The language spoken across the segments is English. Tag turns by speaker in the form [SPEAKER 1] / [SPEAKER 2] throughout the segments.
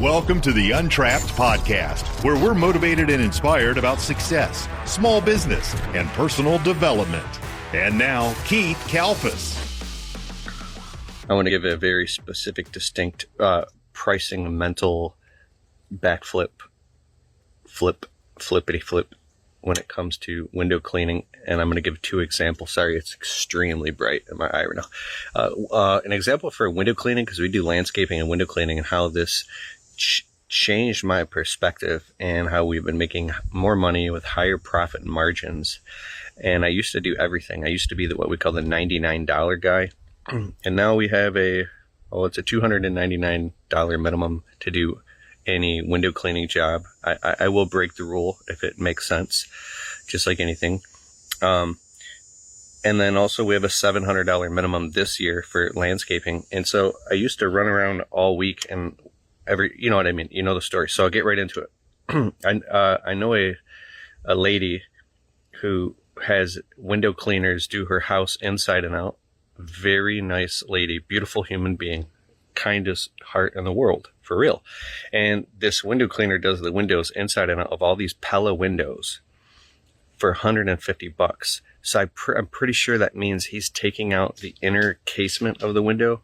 [SPEAKER 1] Welcome to the Untrapped Podcast, where we're motivated and inspired about success, small business, and personal development. And now, Keith Kalfas.
[SPEAKER 2] I want to give a very specific, distinct pricing mental flippity flip when it comes to window cleaning. And I'm going to give two examples. Sorry, it's extremely bright in my eye right now. An example for window cleaning, because we do landscaping and window cleaning, and how this changed my perspective and how we've been making more money with higher profit margins. And I used to do everything. I used to be what we call the $99 guy. And now we have it's a $299 minimum to do any window cleaning job. I will break the rule if it makes sense, just like anything. And then also we have a $700 minimum this year for landscaping. And so I used to run around all week and you know what I mean? You know the story. So I'll get right into it. I know a lady who has window cleaners do her house inside and out. Very nice lady, beautiful human being, kindest heart in the world, for real. And this window cleaner does the windows inside and out of all these Pella windows for $150. So I'm pretty sure that means he's taking out the inner casement of the window.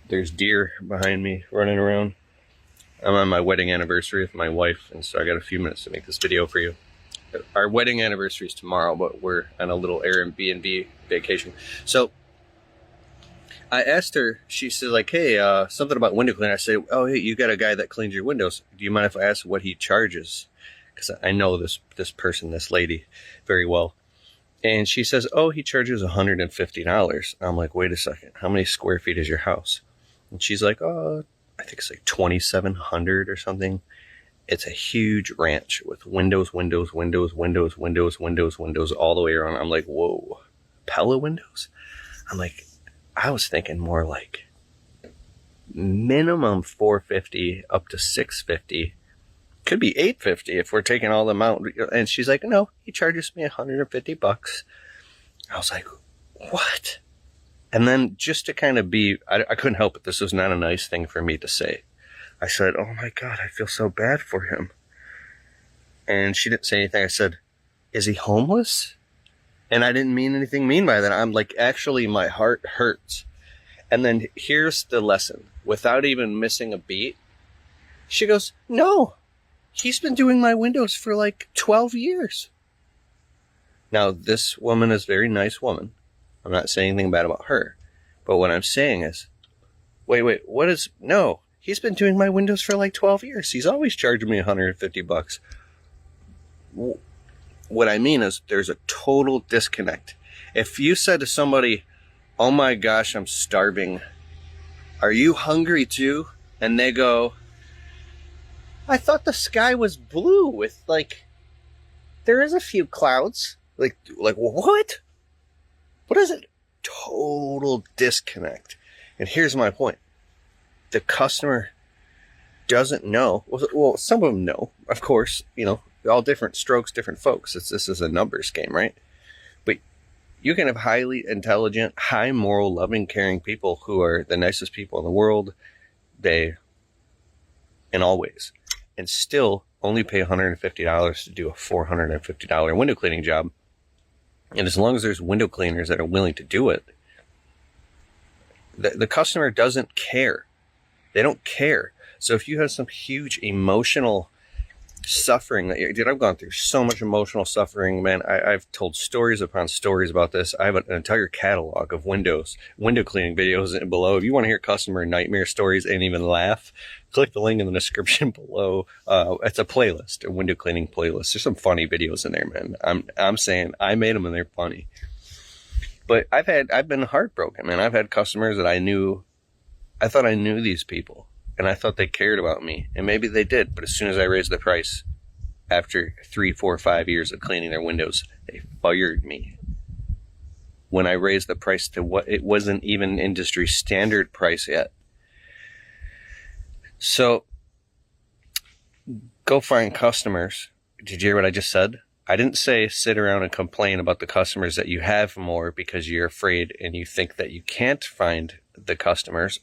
[SPEAKER 2] There's deer behind me running around. I'm on my wedding anniversary with my wife, and so I got a few minutes to make this video for you. Our wedding anniversary is tomorrow, but we're on a little Airbnb vacation. So I asked her, she said like, hey, something about window cleaning. I said, oh, hey, you got a guy that cleans your windows. Do you mind if I ask what he charges? Because I know this lady very well. And she says, oh, he charges $150. I'm like, wait a second. How many square feet is your house? And she's like, oh, I think it's like 2,700 or something. It's a huge ranch with windows all the way around. I'm like, whoa, Pella windows? I'm like, I was thinking more like minimum $450 up to $650. Could be $850 if we're taking all them out. And she's like, no, he charges me $150. I was like, what? And then just to kind of I couldn't help it. This was not a nice thing for me to say. I said, oh my God, I feel so bad for him. And she didn't say anything. I said, is he homeless? And I didn't mean anything mean by that. I'm like, actually, my heart hurts. And then here's the lesson. Without even missing a beat, she goes, no, he's been doing my windows for like 12 years. Now, this woman is a very nice woman. I'm not saying anything bad about her. But what I'm saying is, wait, no. He's been doing my windows for like 12 years. He's always charging me $150. What I mean is there's a total disconnect. If you said to somebody, oh my gosh, I'm starving. Are you hungry too? And they go, I thought the sky was blue with there is a few clouds. Like what? What is it? Total disconnect. And here's my point. The customer doesn't know. Well, some of them know, of course, all different strokes, different folks. This is a numbers game, right? But you can have highly intelligent, high moral, loving, caring people who are the nicest people in the world, in all ways, and still only pay $150 to do a $450 window cleaning job. And as long as there's window cleaners that are willing to do it, the customer doesn't care. They don't care. So if you have some huge emotional suffering I've gone through so much emotional suffering, man. I've told stories upon stories about this. I have an entire catalog of window cleaning videos below. If you want to hear customer nightmare stories and even laugh, click the link in the description below. It's a playlist, a window cleaning playlist. There's some funny videos in there, man. I'm saying I made them and they're funny. But I've been heartbroken, man. I've had customers that I thought I knew these people, and I thought they cared about me, and maybe they did, but as soon as I raised the price, after 3, 4, 5 years of cleaning their windows, they fired me. When I raised the price to what it wasn't even industry standard price yet. So, go find customers. Did you hear what I just said? I didn't say sit around and complain about the customers that you have more because you're afraid and you think that you can't find the customers.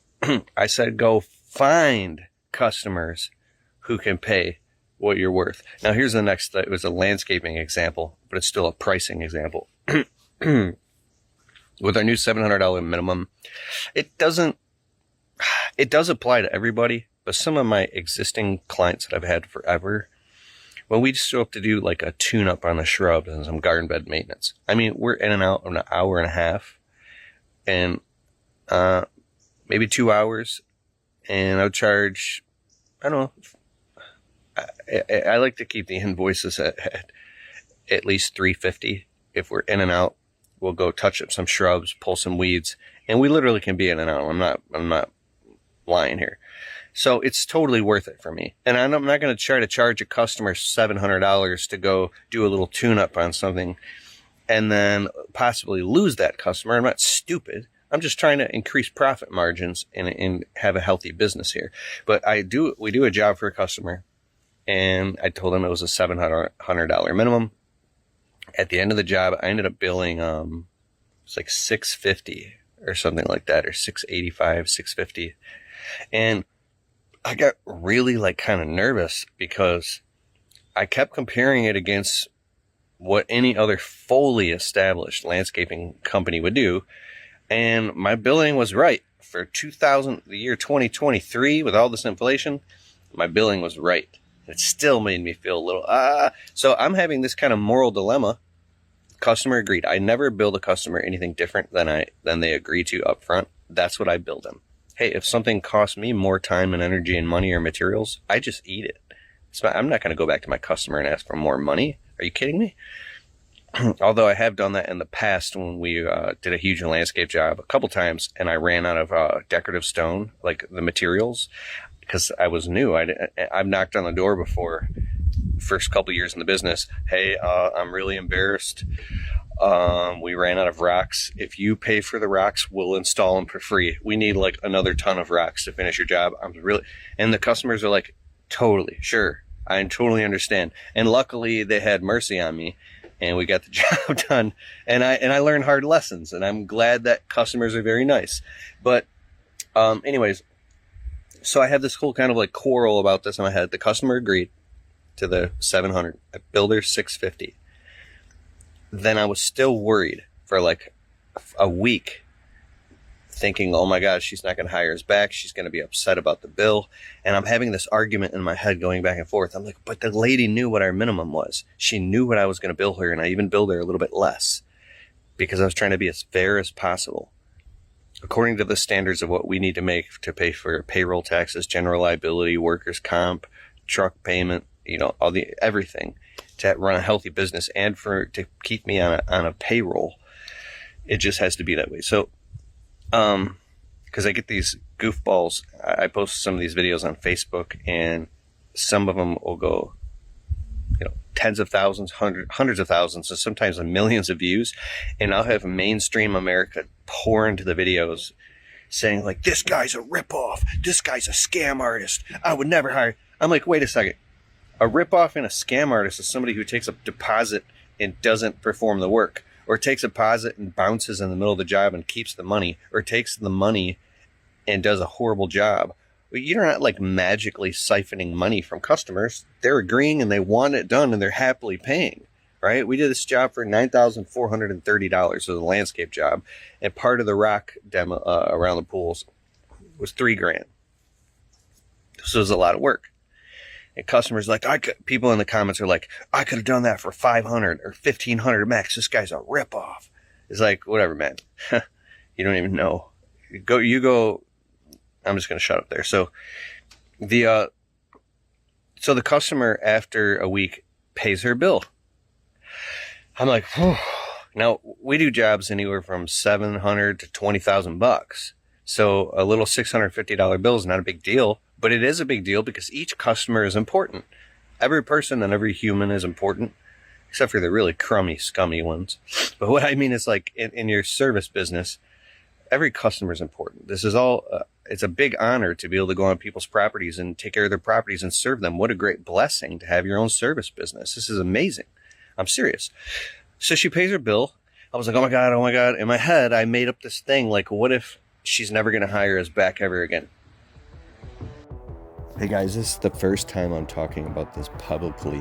[SPEAKER 2] I said, go find customers who can pay what you're worth. Now, here's the next. It was a landscaping example, but it's still a pricing example. With our new $700 minimum, it does apply to everybody, but some of my existing clients that I've had forever, when we just show up to do like a tune-up on the shrubs and some garden bed maintenance, I mean, we're in and out in an hour and a half, and maybe 2 hours, and I would charge, I don't know, I like to keep the invoices at least $350. If we're in and out, we'll go touch up some shrubs, pull some weeds, and we literally can be in and out. I'm not lying here. So it's totally worth it for me. And I'm not going to try to charge a customer $700 to go do a little tune-up on something and then possibly lose that customer. I'm not stupid. I'm just trying to increase profit margins and have a healthy business here. But we do a job for a customer, and I told him it was a $700 minimum. At the end of the job, I ended up billing, it's like $650 or something like that, or $685, $650. And I got really like kind of nervous because I kept comparing it against what any other fully established landscaping company would do. And my billing was right for the year 2023 with all this inflation. My billing was right. It still made me feel a little, so I'm having this kind of moral dilemma. Customer agreed. I never bill a customer anything different than they agree to up front. That's what I bill them. Hey, if something costs me more time and energy and money or materials, I just eat it. I'm not going to go back to my customer and ask for more money. Are you kidding me? Although I have done that in the past when we did a huge landscape job a couple times, and I ran out of decorative stone, like the materials, because I was new. I've knocked on the door before, first couple years in the business. Hey, I'm really embarrassed. We ran out of rocks. If you pay for the rocks, we'll install them for free. We need like another ton of rocks to finish your job. And the customers are like, totally, sure. I totally understand. And luckily they had mercy on me and we got the job done. And I learned hard lessons, and I'm glad that customers are very nice. But, anyways, so I had this whole kind of like quarrel about this in my head. The customer agreed to the $700. I billed her $650. Then I was still worried for like a week, thinking, oh my God, she's not going to hire us back. She's going to be upset about the bill. And I'm having this argument in my head going back and forth. I'm like, but the lady knew what our minimum was. She knew what I was going to bill her. And I even billed her a little bit less because I was trying to be as fair as possible, according to the standards of what we need to make to pay for payroll taxes, general liability, workers' comp, truck payment, everything to run a healthy business and to keep me on a payroll. It just has to be that way. So, because I get these goofballs, I post some of these videos on Facebook, and some of them will go, tens of thousands, hundreds of thousands, and sometimes millions of views. And I'll have mainstream America pour into the videos saying like, this guy's a ripoff. This guy's a scam artist. I would never hire. I'm like, wait a second. A ripoff and a scam artist is somebody who takes a deposit and doesn't perform the work, or takes a deposit and bounces in the middle of the job and keeps the money, or takes the money and does a horrible job. You're not like magically siphoning money from customers. They're agreeing and they want it done and they're happily paying, right? We did this job for $9,430. It was a landscape job, and part of the rock demo around the pools was $3,000. This was a lot of work. And customers people in the comments are like, I could have done that for $500 or $1,500 max. This guy's a ripoff. It's like, whatever, man. You don't even know. You go. I'm just going to shut up there. So the customer after a week pays her bill. I'm like, whew. Now we do jobs anywhere from $700 to $20,000. So a little $650 bill is not a big deal. But it is a big deal because each customer is important. Every person and every human is important, except for the really crummy, scummy ones. But what I mean is like in your service business, every customer is important. This is all, it's a big honor to be able to go on people's properties and take care of their properties and serve them. What a great blessing to have your own service business. This is amazing. I'm serious. So she pays her bill. I was like, oh my God. In my head, I made up this thing. Like, what if she's never going to hire us back ever again. Hey guys, this is the first time I'm talking about this publicly.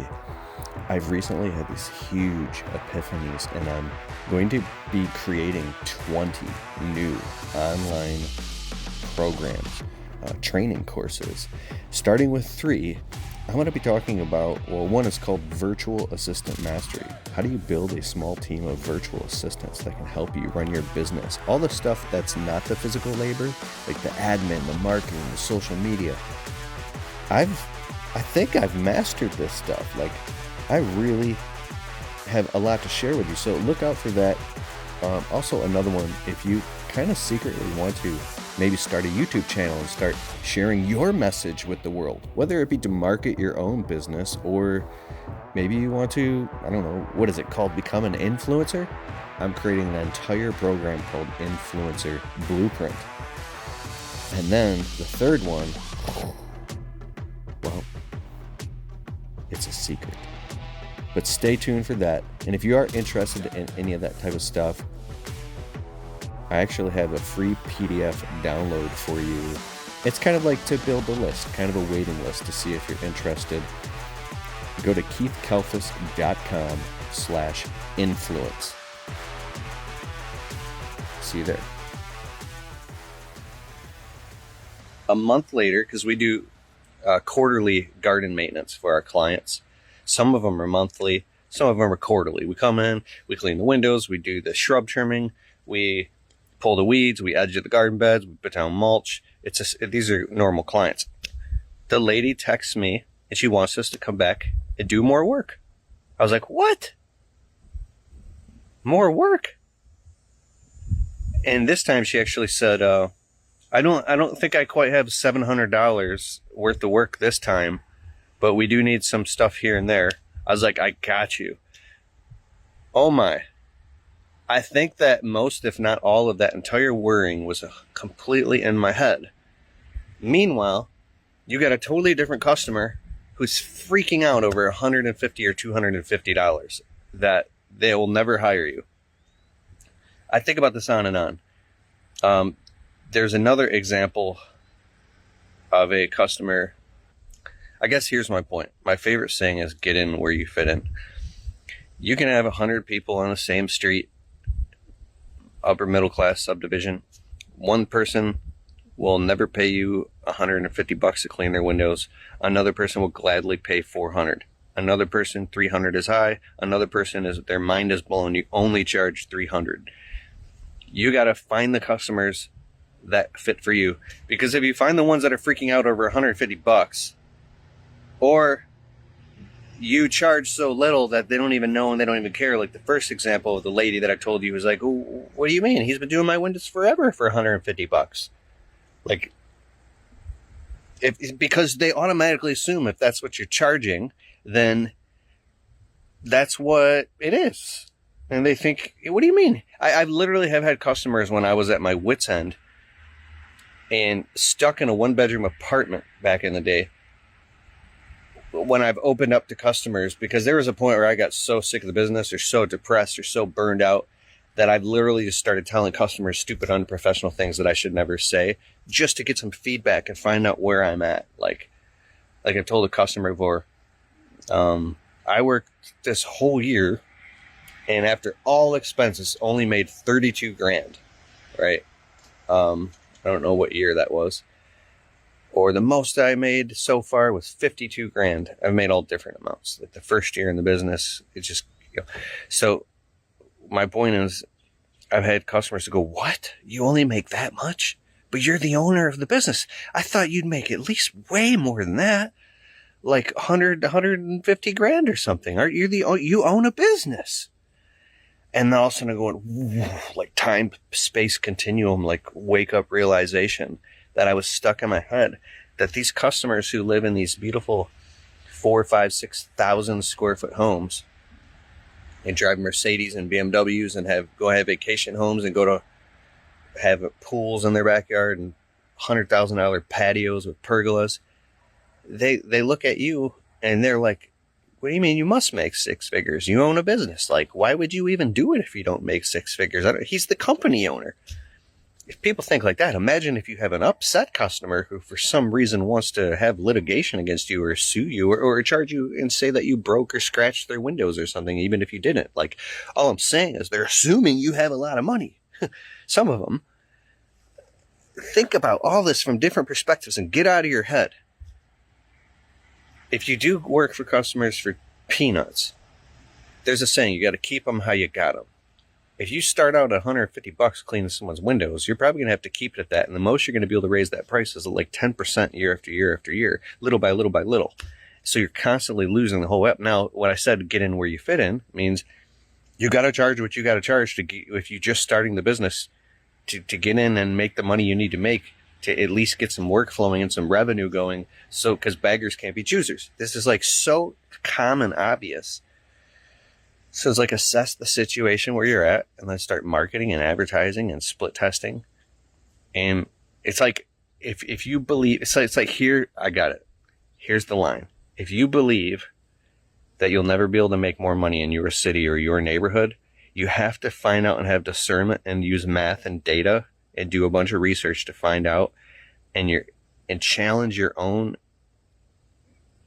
[SPEAKER 2] I've recently had these huge epiphanies, and I'm going to be creating 20 new online programs, training courses. Starting with 3, I'm going to be talking about, one is called Virtual Assistant Mastery. How do you build a small team of virtual assistants that can help you run your business? All the stuff that's not the physical labor, like the admin, the marketing, the social media. I think I've mastered this stuff. Like, I really have a lot to share with you, so look out for that. Also, another one, if you kind of secretly want to maybe start a YouTube channel and start sharing your message with the world, whether it be to market your own business, or maybe you want to, I don't know, what is it called, become an influencer? I'm creating an entire program called Influencer Blueprint. And then the third one, well, it's a secret. But stay tuned for that. And if you are interested in any of that type of stuff, I actually have a free PDF download for you. It's kind of like to build a list, kind of a waiting list to see if you're interested. Go to keithkalfas.com/influence. See you there. A month later, because we do quarterly garden maintenance for our clients. Some of them are monthly, some of them are quarterly. We come in, we clean the windows, we do the shrub trimming, we pull the weeds, we edge the garden beds, we put down mulch. These are normal clients. The lady texts me and she wants us to come back and do more work. I was like, what? More work? And this time she actually said, I don't think I quite have $700 worth of work this time, but we do need some stuff here and there. I was like, I got you. Oh my. I think that most, if not all, of that entire worrying was completely in my head. Meanwhile, you got a totally different customer who's freaking out over $150 or $250 that they will never hire you. I think about this on and on. There's another example of a customer. I guess here's my point. My favorite saying is get in where you fit in. You can have 100 people on the same street, upper middle class subdivision. One person will never pay you $150 to clean their windows. Another person will gladly pay $400. Another person, $300 is high. Another person, is their mind is blown. You only charge $300. You got to find the customers that fit for you, because if you find the ones that are freaking out over $150, or you charge so little that they don't even know and they don't even care, like the first example of the lady that I told you was like, oh, what do you mean? He's been doing my windows forever for $150. Like, because they automatically assume if that's what you're charging, then that's what it is. And they think, what do you mean? I literally have had customers when I was at my wit's end and stuck in a 1-bedroom apartment back in the day, when I've opened up to customers, because there was a point where I got so sick of the business or so depressed or so burned out that I've literally just started telling customers stupid, unprofessional things that I should never say, just to get some feedback and find out where I'm at. Like I've told a customer before, I worked this whole year and after all expenses only made $32,000, right? I don't know what year that was. Or the most I made so far was $52,000. I've made all different amounts. Like the first year in the business, it's just, So my point is, I've had customers who go, what? You only make that much? But you're the owner of the business. I thought you'd make at least way more than that. Like 100, 150 grand or something. Aren't you you own a business? And then all of a sudden I go, like time, space continuum, like wake up realization that I was stuck in my head, that these customers who live in these beautiful 4,000, 5,000, 6,000 square foot homes and drive Mercedes and BMWs and have vacation homes and go to have pools in their backyard and $100,000 patios with pergolas, they look at you and they're like, what do you mean you must make 6 figures? You own a business. Like, why would you even do it if you don't make 6 figures? He's the company owner. if people think like that, imagine if you have an upset customer who for some reason wants to have litigation against you or sue you or charge you and say that you broke or scratched their windows or something, even if you didn't. Like, all I'm saying is they're assuming you have a lot of money. Some of them. Think about all this from different perspectives and get out of your head. If you do work for customers for peanuts, there's a saying, you got to keep them how you got them. If you start out at $150 cleaning someone's windows, you're probably going to have to keep it at that. And the most you're going to be able to raise that price is like 10% year after year after year, little by little by little. So you're constantly losing the whole app. Now, what I said, get in where you fit in, means you got to charge what you got to charge if you're just starting the business to get in and make the money you need to make to at least get some work flowing and some revenue going. So, because beggars can't be choosers. This is like so common, obvious. So it's like assess the situation where you're at and then start marketing and advertising and split testing. And it's like, if you believe, it's like here, I got it. Here's the line. If you believe that you'll never be able to make more money in your city or your neighborhood, you have to find out and have discernment and use math and data and do a bunch of research to find out and challenge your own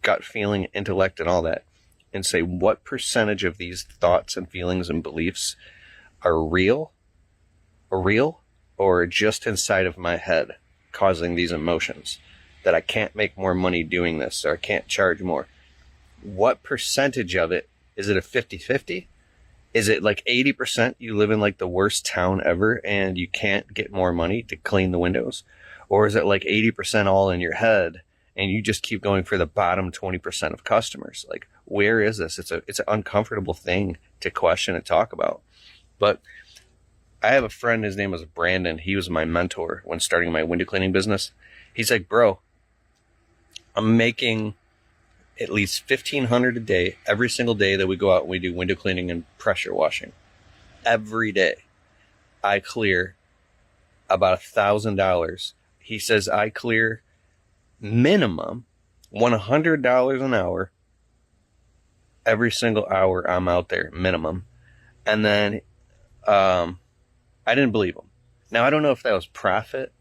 [SPEAKER 2] gut feeling, intellect, and all that. And say, what percentage of these thoughts and feelings and beliefs are real or just inside of my head causing these emotions that I can't make more money doing this or I can't charge more. What percentage of it? Is it a 50-50? Is it like 80% you live in like the worst town ever and you can't get more money to clean the windows? Or is it like 80% all in your head and you just keep going for the bottom 20% of customers? Like, where is this? It's an uncomfortable thing to question and talk about. But I have a friend, his name was Brandon. He was my mentor when starting my window cleaning business. He's like, bro, I'm making at least $1,500 a day every single day that we go out and we do window cleaning and pressure washing. Every day I clear about $1,000. He says I clear minimum $100 an hour every single hour I'm out there, minimum. And then I didn't believe him. Now, I don't know if that was profit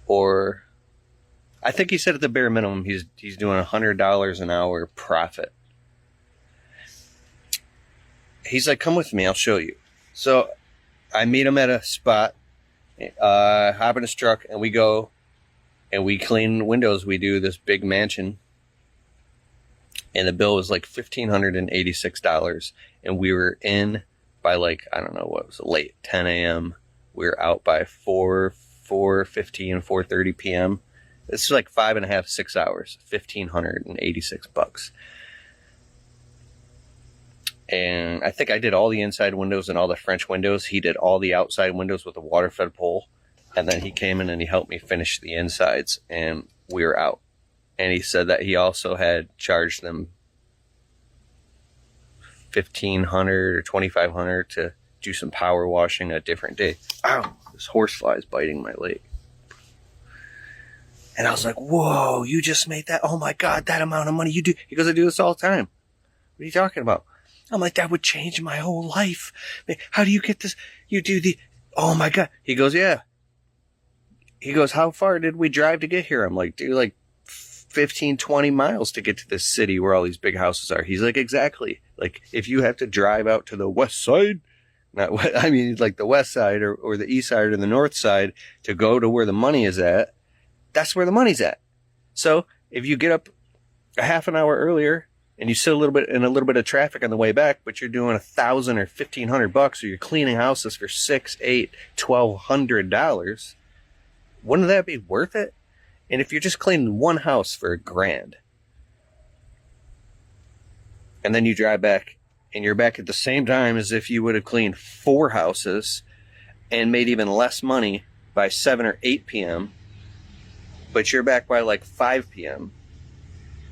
[SPEAKER 2] or I think he said at the bare minimum he's doing $100 an hour profit. He's like, come with me, I'll show you. So I meet him at a spot, hop in his truck, and we go and we clean windows. We do this big mansion. And the bill was like $1,586. And we were in by like, I don't know what, it was late, 10 a.m. We were out by 4:15, 4:30 p.m. It's like 5.5, 6 hours, $1,586. And I think I did all the inside windows and all the French windows. He did all the outside windows with a water-fed pole. And then he came in and he helped me finish the insides. And we were out. And he said that he also had charged them $1,500 or $2,500 to do some power washing a different day. Ow, this horsefly is biting my leg. And I was like, whoa, you just made that? Oh my God, that amount of money you do. He goes, I do this all the time. What are you talking about? I'm like, that would change my whole life. How do you get this? You do oh my God. He goes, yeah. He goes, how far did we drive to get here? I'm like, dude, like 15, 20 miles to get to this city where all these big houses are. He's like, exactly. Like, if you have to drive out to the west side, like the west side or the east side or the north side to go to where the money is at, that's where the money's at. So if you get up a half an hour earlier and you sit a little bit of traffic on the way back, but you're doing $1,000 or $1,500, or you're cleaning houses for $600, $800, $1,200, wouldn't that be worth it? And if you're just cleaning one house for $1,000, and then you drive back and you're back at the same time as if you would have cleaned 4 houses and made even less money by 7 or 8 p.m., but you're back by like 5 p.m.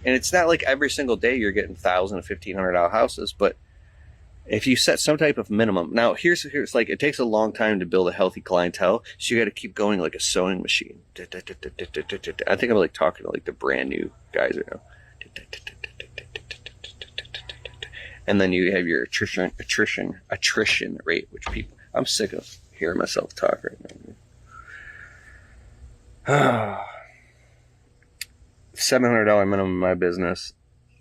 [SPEAKER 2] And it's not like every single day you're getting $1,000 and $1,500 houses, but if you set some type of minimum. Now, here's like, it takes a long time to build a healthy clientele, so you got to keep going like a sewing machine. I think I'm like talking to like the brand new guys right now. And then you have your attrition rate, which people, I'm sick of hearing myself talk right now. $700 minimum in my business,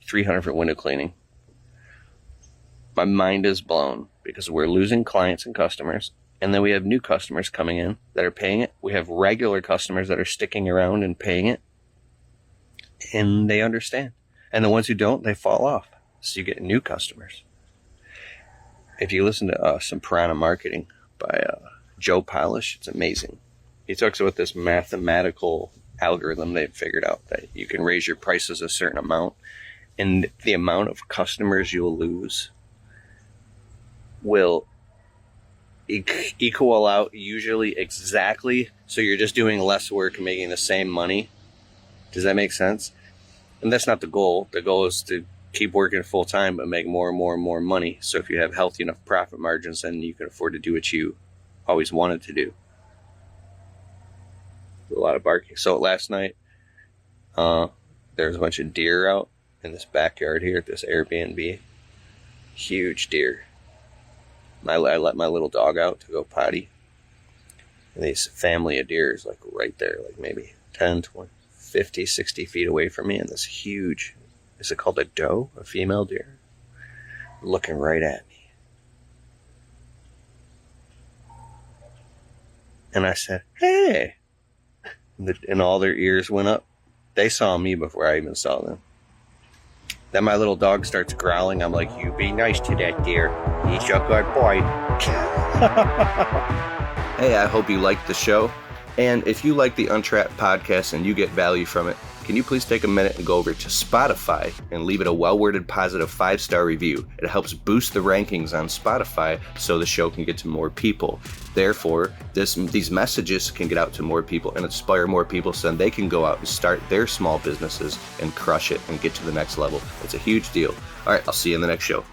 [SPEAKER 2] $300 for window cleaning. My mind is blown because we're losing clients and customers, and then we have new customers coming in that are paying it. We have regular customers that are sticking around and paying it, and they understand. And the ones who don't, they fall off. So you get new customers. If you listen to some Piranha Marketing by Joe Polish, it's amazing. He talks about this mathematical algorithm they've figured out that you can raise your prices a certain amount, and the amount of customers you'll lose will equal out usually exactly. So you're just doing less work and making the same money. Does that make sense? And that's not the goal. The goal is to keep working full time but make more and more and more money. So if you have healthy enough profit margins, then you can afford to do what you always wanted to do. A lot of barking. So last night, there's a bunch of deer out in this backyard here at this Airbnb. Huge deer. I let my little dog out to go potty. And this family of deer is like right there, like maybe 10, 20, 50, 60 feet away from me. And this huge, is it called a doe? A female deer? Looking right at me. And I said, hey. And all their ears went up. They saw me before I even saw them. Then my little dog starts growling. I'm like, you be nice to that deer. He's a good boy. Hey, I hope you liked the show. And if you like the Untrapped podcast and you get value from it, can you please take a minute and go over to Spotify and leave it a well-worded positive 5-star review? It helps boost the rankings on Spotify so the show can get to more people. Therefore, these messages can get out to more people and inspire more people so then they can go out and start their small businesses and crush it and get to the next level. It's a huge deal. All right, I'll see you in the next show.